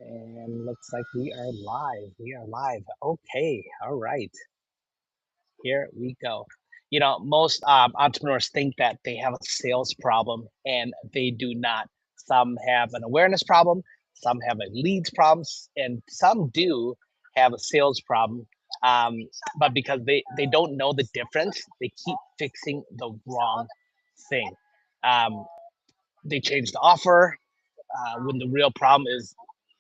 And looks like we are live. We are live. Okay. All right. Here we go. Most entrepreneurs think that they have a sales problem, and they do not. Some have an awareness problem, some have a leads problem, and some do have a sales problem. Um, but because they don't know the difference, they keep fixing the wrong thing. Um, they change the offer when the real problem is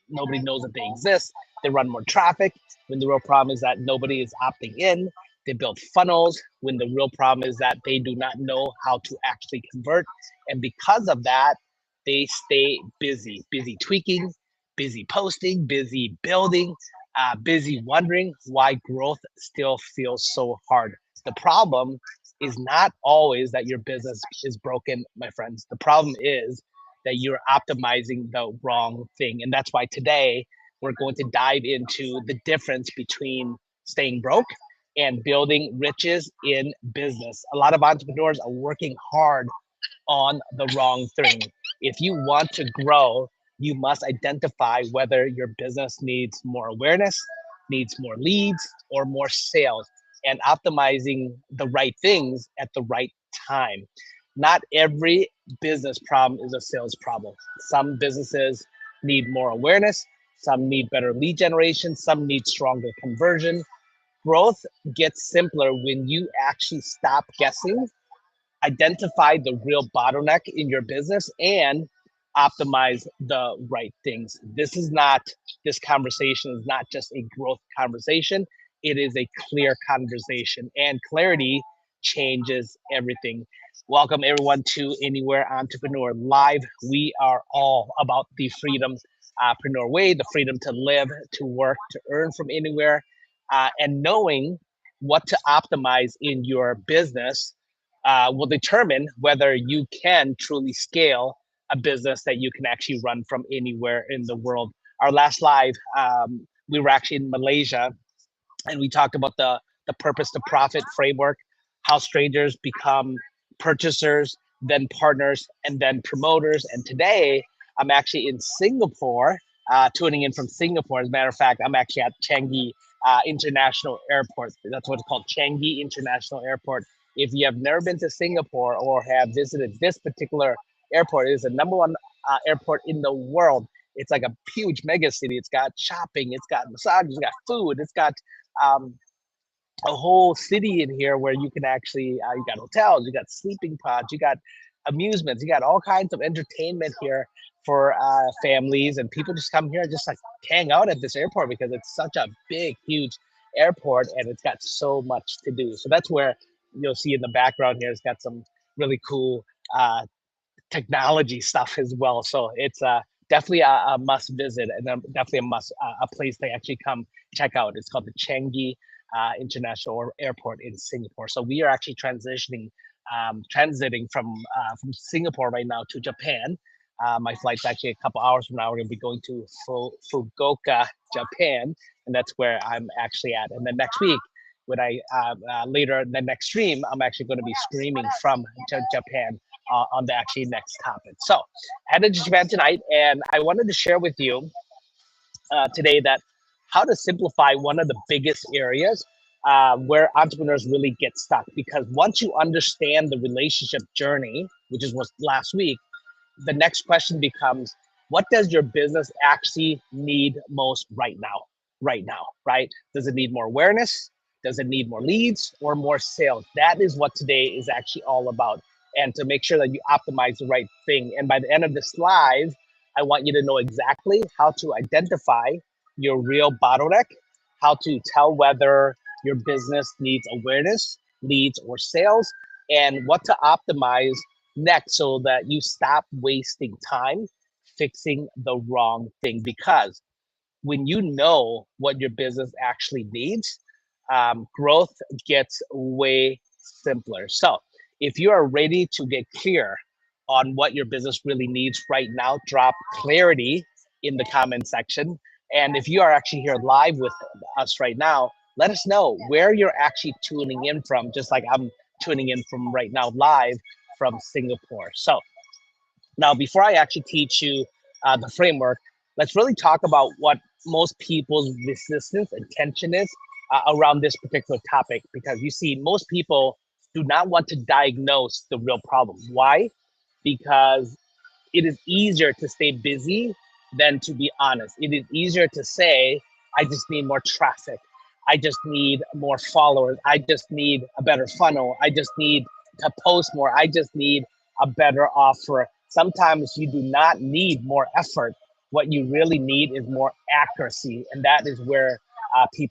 nobody knows that they exist. They run more traffic when the real problem is that nobody is opting in. They build funnels when the real problem is that they do not know how to actually convert. And because of that, they stay busy, busy tweaking, busy posting, busy building, busy wondering why growth still feels so hard. The problem is not always that your business is broken, my friends. The problem is that you're optimizing the wrong thing. And that's why today we're going to dive into the difference between staying broke and building riches in business. A lot of entrepreneurs are working hard on the wrong thing. If you want to grow, you must identify whether your business needs more awareness, needs more leads, or more sales, and optimizing the right things at the right time. Not every business problem is a sales problem. Some businesses need more awareness, some need better lead generation, some need stronger conversion. Growth gets simpler when you actually stop guessing, identify the real bottleneck in your business, and optimize the right things. This conversation is not just a growth conversation, it is a clear conversation, and clarity changes everything. Welcome everyone to Anywhere Entrepreneur Live. We are all about the freedom entrepreneur way, the freedom to live, to work, to earn from anywhere, and knowing what to optimize in your business will determine whether you can truly scale a business that you can actually run from anywhere in the world. Our last live, we were actually in Malaysia, and we talked about the purpose to profit framework, how strangers become purchasers, then partners, and then promoters. And today, I'm actually in Singapore, tuning in from Singapore. As a matter of fact, I'm actually at Changi International Airport. That's what's called, Changi International Airport. If you have never been to Singapore or have visited this particular airport, it is the number one airport in the world. It's like a huge mega city. It's got shopping, it's got massages, it's got food, it's got um, a whole city in here where you can actually, you got hotels, you got sleeping pods, you got amusements, you got all kinds of entertainment here for families, and people just come here and just like hang out at this airport because it's such a big, huge airport, and it's got so much to do. So that's where you'll see in the background here, it's got some really cool technology stuff as well. So it's definitely a must visit, and definitely a place to actually come check out. It's called the Changi International Airport in Singapore. So we are actually transiting from Singapore right now to Japan. My flight's actually a couple hours from now. We're going to be going to Fukuoka, Japan, and that's where I'm actually at. And then next week, when I later the next stream, I'm actually going to be streaming from Japan on the actually next topic. So headed to Japan tonight, and I wanted to share with you today that how to simplify one of the biggest areas where entrepreneurs really get stuck. Because once you understand the relationship journey, which is what last week, the next question becomes, what does your business actually need most right now? Right now, right? Does it need more awareness? Does it need more leads or more sales? That is what today is actually all about. And to make sure that you optimize the right thing. And by the end of this live, I want you to know exactly how to identify your real bottleneck, how to tell whether your business needs awareness, leads, or sales, and what to optimize next so that you stop wasting time fixing the wrong thing. Because when you know what your business actually needs, growth gets way simpler. So if you are ready to get clear on what your business really needs right now, drop clarity in the comment section. And if you are actually here live with us right now, let us know where you're actually tuning in from, just like I'm tuning in from right now live from Singapore. So now, before I actually teach you the framework, let's really talk about what most people's resistance and tension is around this particular topic, because you see, most people do not want to diagnose the real problem. Why? Because it is easier to stay busy than to be honest. It is easier to say, I just need more traffic. I just need more followers. I just need a better funnel. I just need to post more. I just need a better offer. Sometimes you do not need more effort. What you really need is more accuracy. And that is where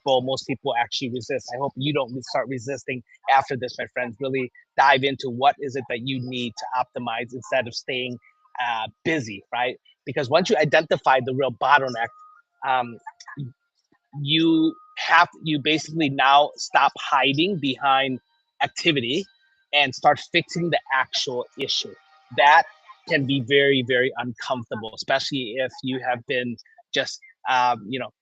most people actually resist. I hope you don't start resisting after this, my friends. Really dive into what is it that you need to optimize instead of staying busy, right? Because once you identify the real bottleneck, um, you basically now stop hiding behind activity and start fixing the actual issue. That can be very, very uncomfortable, especially if you have been just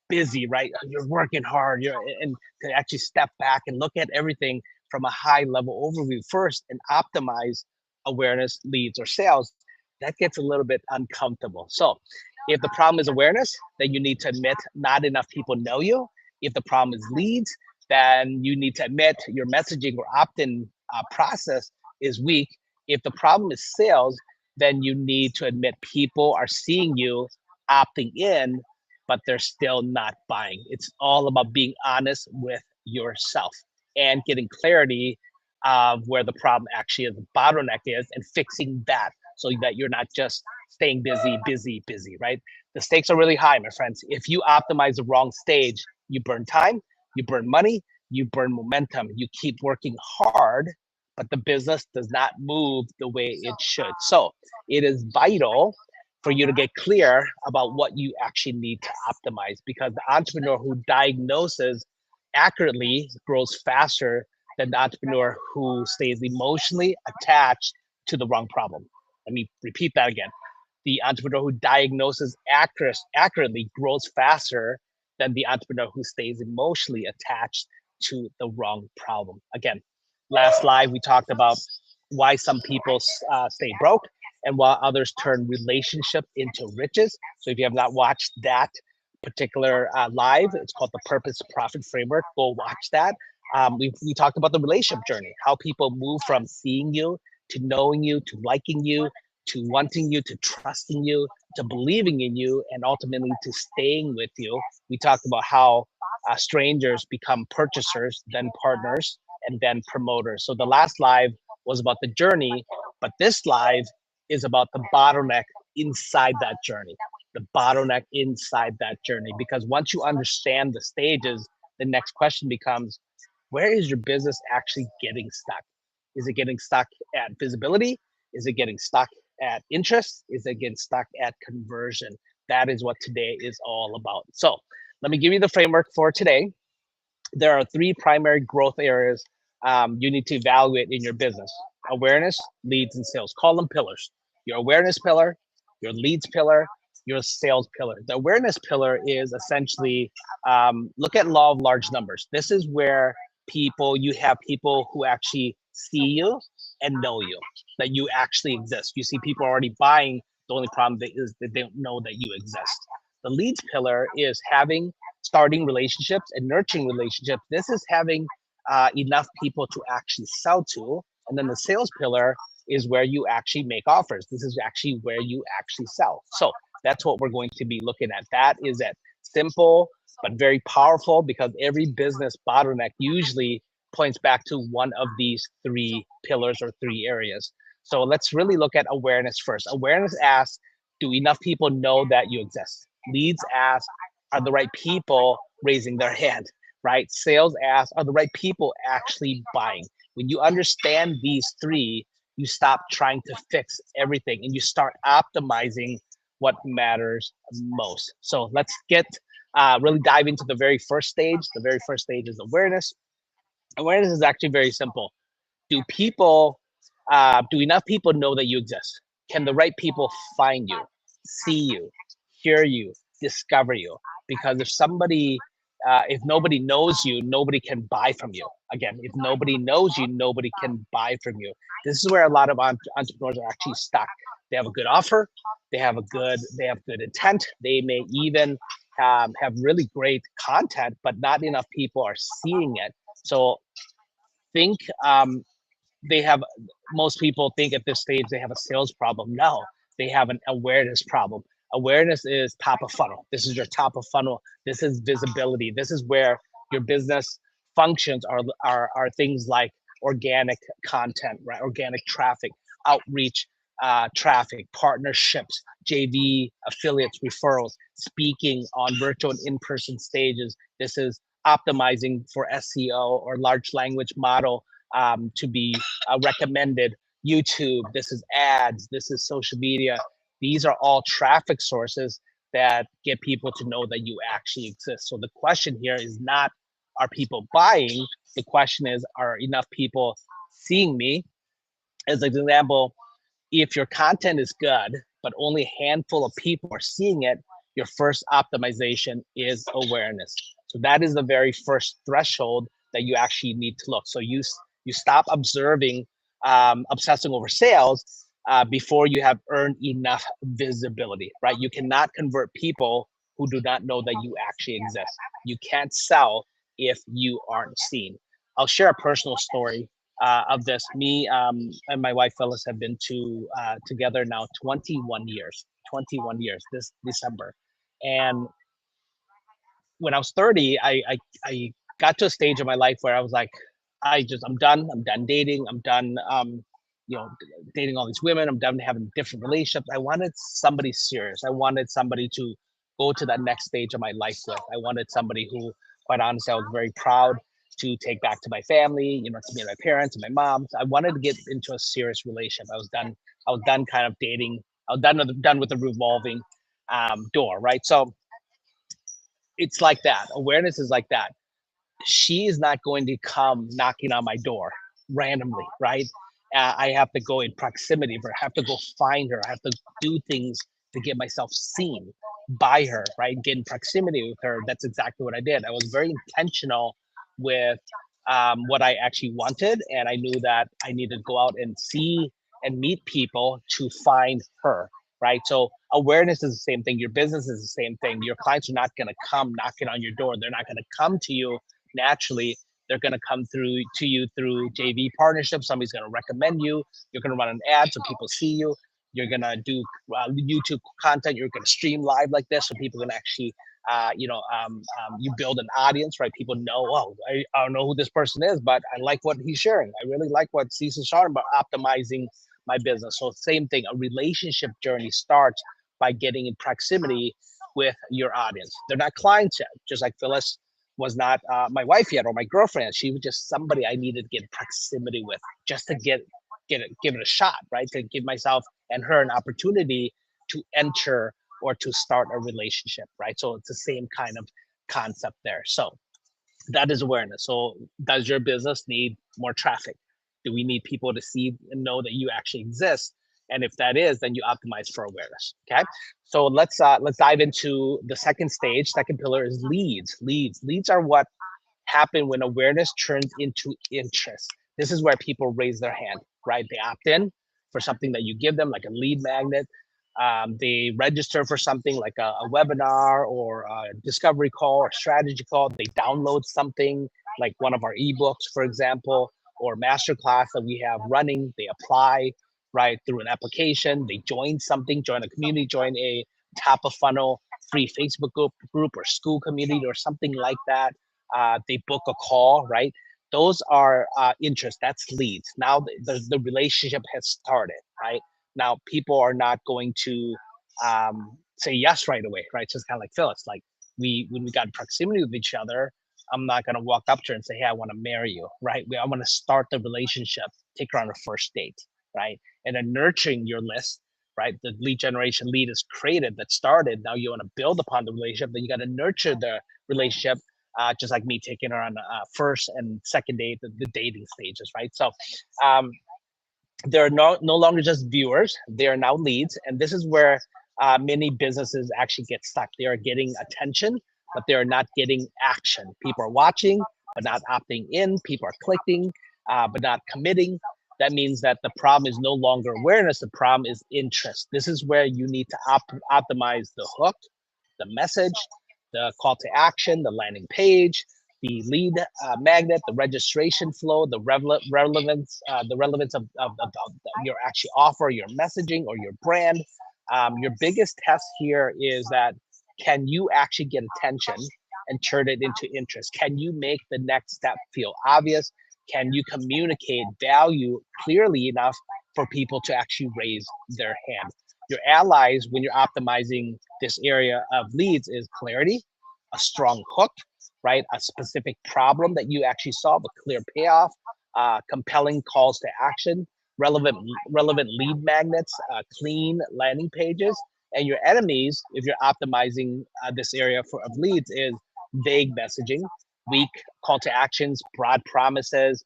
busy, right? You're working hard, and to actually step back and look at everything from a high level overview first and optimize awareness, leads, or sales. That gets a little bit uncomfortable. So if the problem is awareness, then you need to admit not enough people know you. If the problem is leads, then you need to admit your messaging or opt-in process is weak. If the problem is sales, then you need to admit people are seeing you opting in, but they're still not buying. It's all about being honest with yourself and getting clarity of where the problem actually is, the bottleneck is, and fixing that so that you're not just staying busy, busy, busy, right? The stakes are really high, my friends. If you optimize the wrong stage, you burn time, you burn money, you burn momentum. You keep working hard, but the business does not move the way it should. So it is vital for you to get clear about what you actually need to optimize, because the entrepreneur who diagnoses accurately grows faster than the entrepreneur who stays emotionally attached to the wrong problem. Let me repeat that again. The entrepreneur who diagnoses accurately grows faster than the entrepreneur who stays emotionally attached to the wrong problem. Again, last live we talked about why some people stay broke and while others turn relationship into riches. So if you have not watched that particular live, it's called the Purpose Profit Framework. Go watch that. We talked about the relationship journey, how people move from seeing you to knowing you to liking you to wanting you to trusting you to believing in you and ultimately to staying with you. We talked about how strangers become purchasers, then partners, and then promoters. So the last live was about the journey, but this live is about the bottleneck inside that journey. The bottleneck inside that journey. Because once you understand the stages, the next question becomes, where is your business actually getting stuck? Is it getting stuck at visibility? Is it getting stuck at interest? Is it getting stuck at conversion? That is what today is all about. So let me give you the framework for today. There are three primary growth areas you need to evaluate in your business: awareness, leads, and sales. Call them pillars: your awareness pillar, your leads pillar, your sales pillar. The awareness pillar is essentially look at law of large numbers. This is where you have people who actually see you and know you, that you actually exist. You see people already buying. The only problem is that they don't know that you exist. The leads pillar is starting relationships and nurturing relationships. This is having enough people to actually sell to. And then the sales pillar is where you actually make offers. This is actually where you actually sell. So that's what we're going to be looking at. That is it. Simple, but very powerful, because every business bottleneck usually points back to one of these three pillars or three areas. So let's really look at awareness first. Awareness asks, do enough people know that you exist? Leads ask, are the right people raising their hand, right? Sales asks, are the right people actually buying? When you understand these three, you stop trying to fix everything and you start optimizing what matters most. So let's really dive into the very first stage. The very first stage is awareness. Awareness is actually very simple. Do enough people know that you exist? Can the right people find you, see you, hear you, discover you? Because if nobody knows you, nobody can buy from you. Again, if nobody knows you, nobody can buy from you. This is where a lot of entrepreneurs are actually stuck. They have a good offer. They have good intent. They may even have really great content, but not enough people are seeing it. So think they have most people think at this stage they have a sales problem. No, they have an awareness problem. Awareness is top of funnel. This is your top of funnel. This is visibility. This is where your business functions are things like organic content, right? Organic traffic, outreach, traffic, partnerships, JV, affiliates, referrals, speaking on virtual and in-person stages. This is optimizing for SEO or large language model to be recommended. YouTube, this is ads, this is social media. These are all traffic sources that get people to know that you actually exist. So the question here is not, are people buying? The question is, are enough people seeing me? As an example, if your content is good, but only a handful of people are seeing it, your first optimization is awareness. So that is the very first threshold that you actually need to look. So you stop obsessing over sales before you have earned enough visibility, right? You cannot convert people who do not know that you actually exist. You can't sell if you aren't seen. I'll share a personal story of this. Me and my wife Phyllis have been together now 21 years. 21 years this December, and when I was 30, I got to a stage of my life where I was like, I'm done. I'm done dating. I'm done, you know, dating all these women. I'm done having different relationships. I wanted somebody serious. I wanted somebody to go to that next stage of my life with. I wanted somebody who, quite honestly, I was very proud to take back to my family, you know, to me and my parents and my mom. So I wanted to get into a serious relationship. I was done. I was done kind of dating. I was done with the revolving door, right? So it's like that. Awareness is like that. She is not going to come knocking on my door randomly, right? I have to go in proximity of her. I have to go find her. I have to do things to get myself seen by her, right? Get in proximity with her. That's exactly what I did. I was very intentional with what I actually wanted, and I knew that I needed to go out and see and meet people to find her, right? So awareness is the same thing. Your business is the same thing. Your clients are not going to come knocking on your door. They're not going to come to you naturally. They're going to come through to you through JV partnerships. Somebody's going to recommend you. You're going to run an ad so people see you. You're going to do YouTube content. You're going to stream live like this so people can actually, you build an audience, right? People know, oh, I don't know who this person is, but I like what he's sharing. I really like what Cecil's sharing about optimizing my business. So same thing, a relationship journey starts by getting in proximity with your audience. They're not clients yet, just like Phyllis was not my wife yet or my girlfriend. She was just somebody I needed to get proximity with just to give it a shot, right? To give myself and her an opportunity to enter or to start a relationship, right? So it's the same kind of concept there. So that is awareness. So does your business need more traffic? Do we need people to see and know that you actually exist? And if that is, then you optimize for awareness. Okay. So let's dive into the second stage. Second pillar is leads. Leads are what happen when awareness turns into interest. This is where people raise their hand, right? They opt in for something that you give them, like a lead magnet. They register for something like a webinar or a discovery call or strategy call. They download something like one of our ebooks, for example, or masterclass that we have running. They apply right through an application. They join something, join a community, join a top of funnel free Facebook group or school community or something like that. They book a call, right? Those are interest. That's leads. Now the relationship has started, right? Now people are not going to say yes right away, right? Just kind of like Phyllis, like when we got in proximity with each other, I'm not gonna walk up to her and say, hey, I want to marry you, right? I want to start the relationship, take her on a first date, right? And then nurturing your list, right? The lead generation lead is created, that started. Now you want to build upon the relationship, then you got to nurture the relationship, just like me taking her on first and second date, the dating stages, right? So they're no longer just viewers, they are now leads. And this is where many businesses actually get stuck. They are getting attention, but they're not getting action. People are watching, but not opting in. People are clicking, but not committing. that means that the problem is no longer awareness, the problem is interest. This is where you need to optimize the hook, the message, the call to action, the landing page, the lead magnet, the registration flow, the relevance, the relevance of your actual offer, your messaging, or your brand. Your biggest test here is that can you actually get attention and turn it into interest? Can you make the next step feel obvious? Can you communicate value clearly enough for people to actually raise their hand? Your allies, when you're optimizing this area of leads, is clarity, a strong hook, right? A specific problem that you actually solve, a clear payoff, compelling calls to action, relevant lead magnets, clean landing pages. And your enemies, if you're optimizing this area of leads, is vague messaging, weak call to actions, broad promises,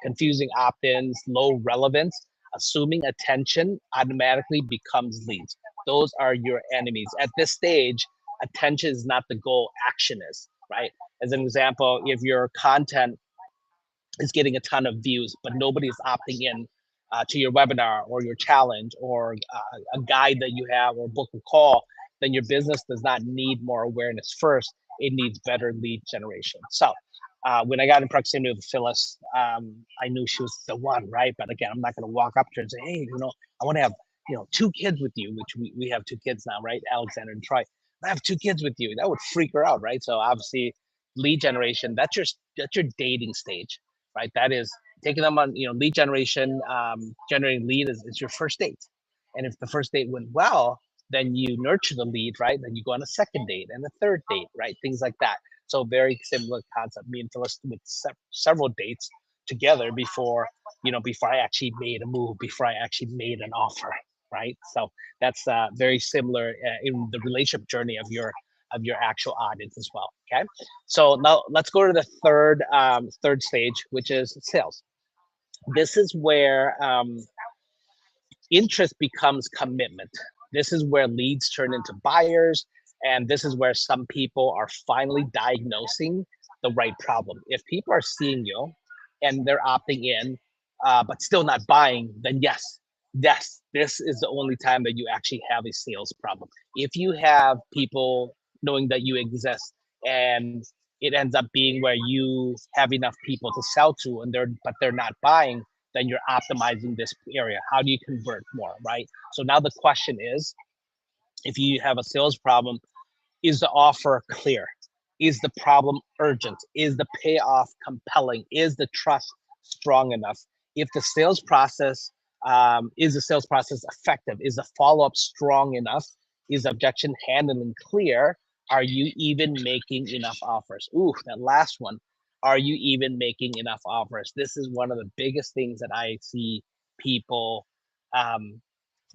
confusing opt-ins, low relevance. Assuming attention automatically becomes leads. Those are your enemies. At this stage, attention is not the goal, action is, right? As an example, if your content is getting a ton of views, but nobody's opting in to your webinar or your challenge or a guide that you have or book a call, then your business does not need more awareness first. It needs better lead generation. So when I got in proximity with Phyllis, I knew she was the one, right? But again, I'm not going to walk up to her and say, hey, I want to have, 2 kids with you, which we have 2 kids now, right? Alexander and Troy. I have 2 kids with you. That would freak her out, right? So obviously, lead generation, that's your dating stage, right? That is taking them on, lead generation, generating lead is your first date. And if the first date went well, then you nurture the lead, right? Then you go on a second date and a third date, right? Things like that. So very similar concept. Me and Phyllis with several dates together before I actually made a move, before I actually made an offer, right? So that's very similar in the relationship journey of your actual audience as well. Okay, so now let's go to the third stage, which is sales. This is where interest becomes commitment. This is where leads turn into buyers, and this is where some people are finally diagnosing the right problem. If people are seeing you and they're opting in, but still not buying, then yes, this is the only time that you actually have a sales problem. If you have people knowing that you exist and it ends up being where you have enough people to sell to and they're not buying, then you're optimizing this area. How do you convert more, right? So now the question is, if you have a sales problem, is the offer clear? Is the problem urgent? Is the payoff compelling? Is the trust strong enough? If the sales process is the sales process effective? Is the follow-up strong enough? Is objection handling clear? Are you even making enough offers? Ooh, that last one. Are you even making enough offers? This is one of the biggest things that I see people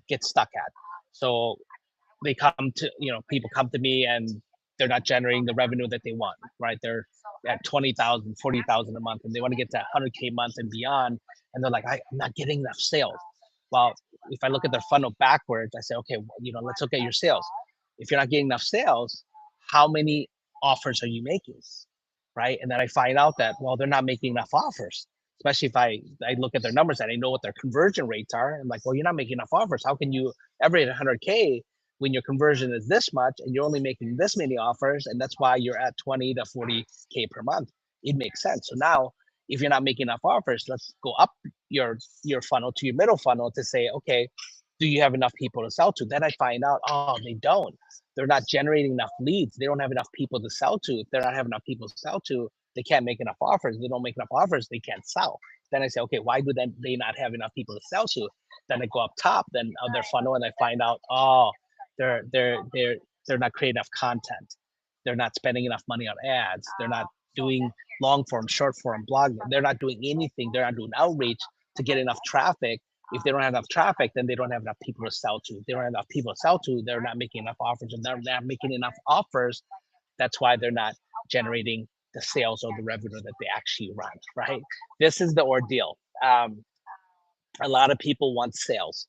get stuck at. So they come to, people come to me and they're not generating the revenue that they want, right? They're at 20,000, 40,000 a month and they want to get to 100K a month and beyond. And they're like, I'm not getting enough sales. Well, if I look at their funnel backwards, I say, okay, let's look at your sales. If you're not getting enough sales, how many offers are you making, right? And then I find out that, well, they're not making enough offers, especially if I look at their numbers and I know what their conversion rates are. I'm like, well, you're not making enough offers. How can you ever hit 100K when your conversion is this much and you're only making this many offers? And that's why you're at 20 to 40K per month. It makes sense. So now, if you're not making enough offers, let's go up your funnel to your middle funnel to say, okay, do you have enough people to sell to? Then I find out, oh, they don't. They're not generating enough leads. They don't have enough people to sell to. If they're not having enough people to sell to, they can't make enough offers. If they don't make enough offers, they can't sell. Then I say, okay, why do they not have enough people to sell to? Then I go up top, then of their funnel, and I find out, oh, they're not creating enough content. They're not spending enough money on ads. They're not doing long form, short form, blog. They're not doing anything. They're not doing outreach to get enough traffic. If they don't have enough traffic, then they don't have enough people to sell to. If they don't have enough people to sell to, they're not making enough offers. And they're not making enough offers. That's why they're not generating the sales or the revenue that they actually run, right? This is the ordeal. A lot of people want sales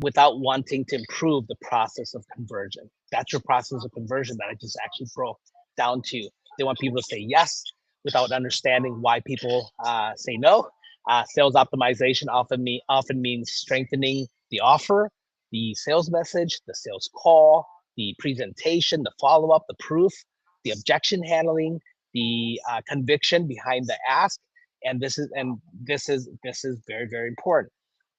without wanting to improve the process of conversion. That's your process of conversion that I just actually broke down to. They want people to say yes without understanding why people say no. Sales optimization often means strengthening the offer, the sales message, the sales call, the presentation, the follow up, the proof, the objection handling, the conviction behind the ask. And this is very important.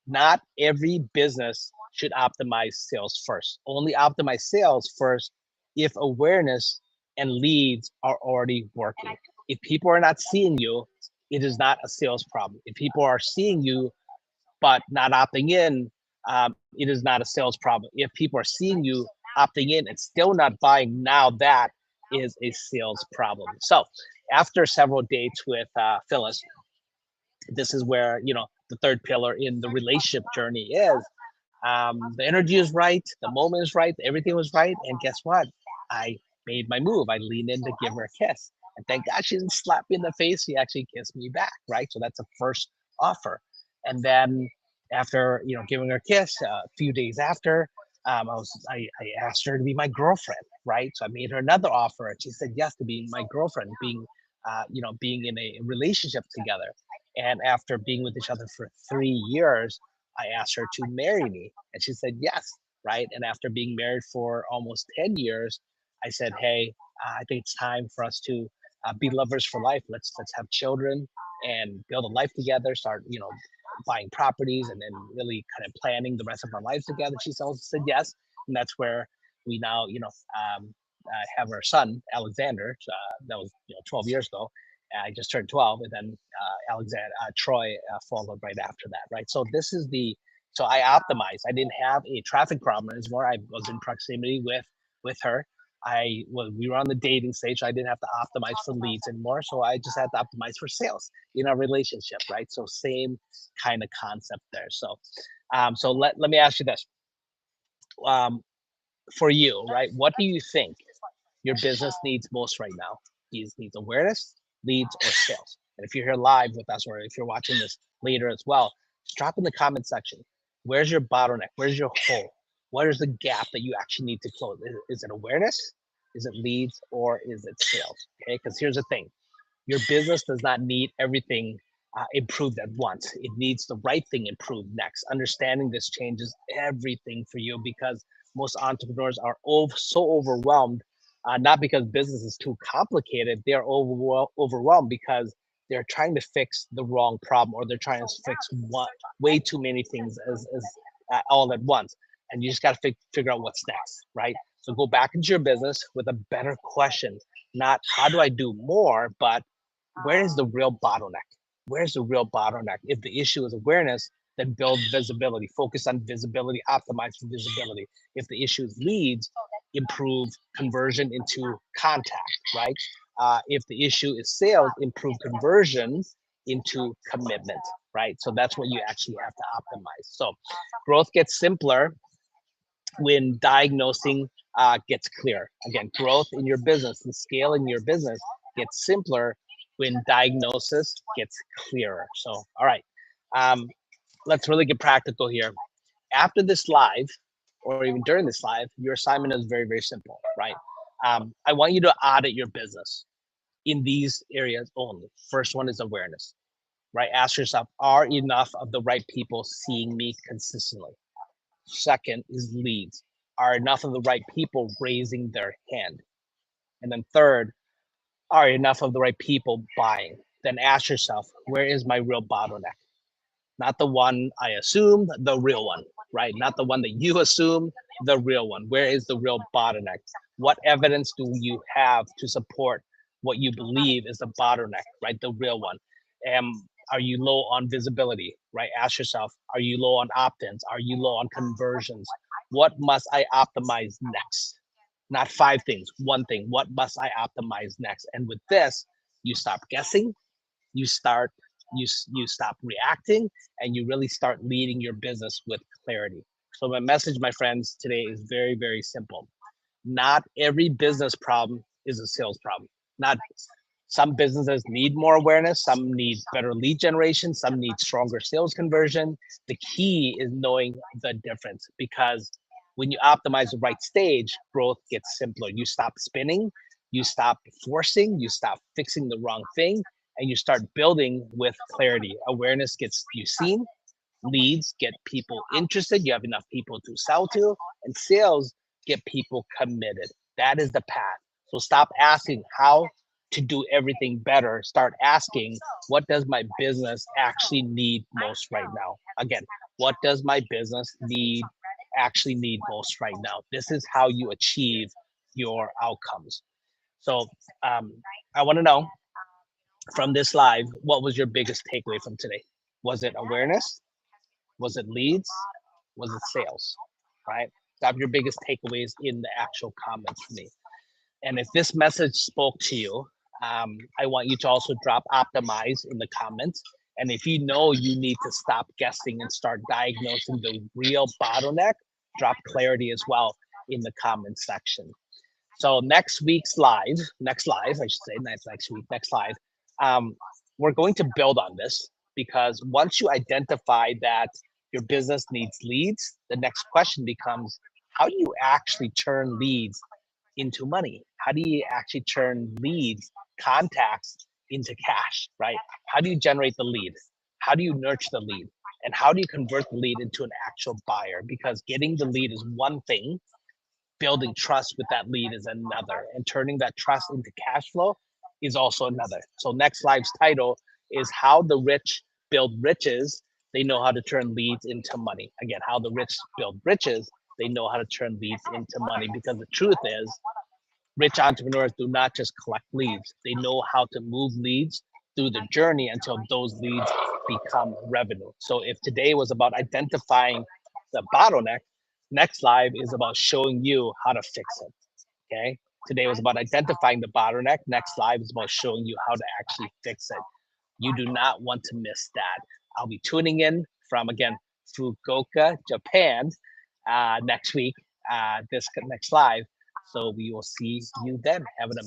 Not every business should optimize sales first. Only optimize sales first if awareness and leads are already working. If people are not seeing you, it is not a sales problem. If people are seeing you but not opting in, it is not a sales problem. If people are seeing you opting in and still not buying, now that is a sales problem. So after several dates with Phyllis, this is where the third pillar in the relationship journey is the energy is right, the moment is right, everything was right, and guess what, I made my move. I leaned in to give her a kiss, and thank god she didn't slap me in the face. She actually kissed me back, right? So that's a first offer. And then after giving her a kiss, a few days after, I asked her to be my girlfriend, right? So I made her another offer, and she said yes to being my girlfriend, being in a relationship together. And after being with each other for 3 years, I asked her to marry me, and she said yes, right? And after being married for almost 10 years, I said, hey, I think it's time for us to be lovers for life. Let's have children and build a life together. Start, buying properties, and then really kind of planning the rest of our lives together. She also said yes, and that's where we now, have our son Alexander. That was 12 years ago. I just turned 12, and then Alexander Troy followed right after that, right? So this is the so I optimized. I didn't have a traffic problem anymore. I was in proximity with her. We were on the dating stage. So I didn't have to optimize for leads anymore. So I just had to optimize for sales in our relationship, right? So same kind of concept there. So let me ask you this. Um, for you, right? What do you think your business needs most right now? Needs awareness, leads, or sales? And if you're here live with us, or if you're watching this later as well, just drop in the comment section. Where's your bottleneck? Where's your hole? What is the gap that you actually need to close? Is it awareness? Is it leads? Or is it sales? Okay, because here's the thing. Your business does not need everything improved at once. It needs the right thing improved next. Understanding this changes everything for you, because most entrepreneurs are so overwhelmed, not because business is too complicated. They're overwhelmed because they're trying to fix the wrong problem, or they're trying to fix way too many things as all at once. And you just got to figure out what's next, right? So go back into your business with a better question. Not how do I do more, but where is the real bottleneck? Where's the real bottleneck? If the issue is awareness, then build visibility. Focus on visibility, optimize for visibility. If the issue is leads, improve conversion into contact, right? If the issue is sales, improve conversion into commitment, right? So that's what you actually have to optimize. So growth gets simpler when diagnosing gets clear. Again, growth in your business and scale in your business gets simpler when diagnosis gets clearer. So, all right, um, let's really get practical here. After this live, or even during this live, your assignment is very simple, right? I want you to audit your business in these areas only. First one is awareness, right? Ask yourself, are enough of the right people seeing me consistently? Second is leads. Are enough of the right people raising their hand? And then third, are enough of the right people buying? Then ask yourself, where is my real bottleneck? Not the one I assumed, the real one, right? Not the one that you assume, the real one. Where is the real bottleneck? What evidence do you have to support what you believe is the bottleneck, right? The real one. Are you low on visibility, right? Ask yourself, are you low on opt-ins? Are you low on conversions? What must I optimize next? Not five things, one thing. What must I optimize next? And with this, you stop guessing, you start you stop reacting, and you really start leading your business with clarity. So my message, my friends, today is very simple. Not every business problem is a sales problem. Not Some businesses need more awareness, some need better lead generation, some need stronger sales conversion. The key is knowing the difference, because when you optimize the right stage, growth gets simpler. You stop spinning, you stop forcing, you stop fixing the wrong thing, and you start building with clarity. Awareness gets you seen, leads get people interested, you have enough people to sell to, and sales get people committed. That is the path. So stop asking how to do everything better. Start asking, what does my business actually need most right now? Again, what does my business need most right now? This is how you achieve your outcomes. So um, I want to know from this live, what was your biggest takeaway from today? Was it awareness? Was it leads? Was it sales? Right? Drop your biggest takeaways in the actual comments for me. And if this message spoke to you, I want you to also drop optimize in the comments. And if you know you need to stop guessing and start diagnosing the real bottleneck, drop clarity as well in the comment section. So next live, I should say, next week, next live, um, we're going to build on this because once you identify that your business needs leads, the next question becomes, how do you actually turn leads into money? How do you actually turn leads, contacts into cash, right? How do you generate the lead? How do you nurture the lead? And how do you convert the lead into an actual buyer? Because getting the lead is one thing, building trust with that lead is another, and turning that trust into cash flow is also another. So next live's title is how the rich build riches. They know how to turn leads into money. Again, how the rich build riches. They know how to turn leads into money, because the truth is, rich entrepreneurs do not just collect leads. They know how to move leads through the journey until those leads become revenue. So if today was about identifying the bottleneck, next live is about showing you how to fix it. Okay. Today was about identifying the bottleneck. Next live is about showing you how to actually fix it. You do not want to miss that. I'll be tuning in from, again, Fukuoka, Japan, next week, this next live. So we will see you then. Have an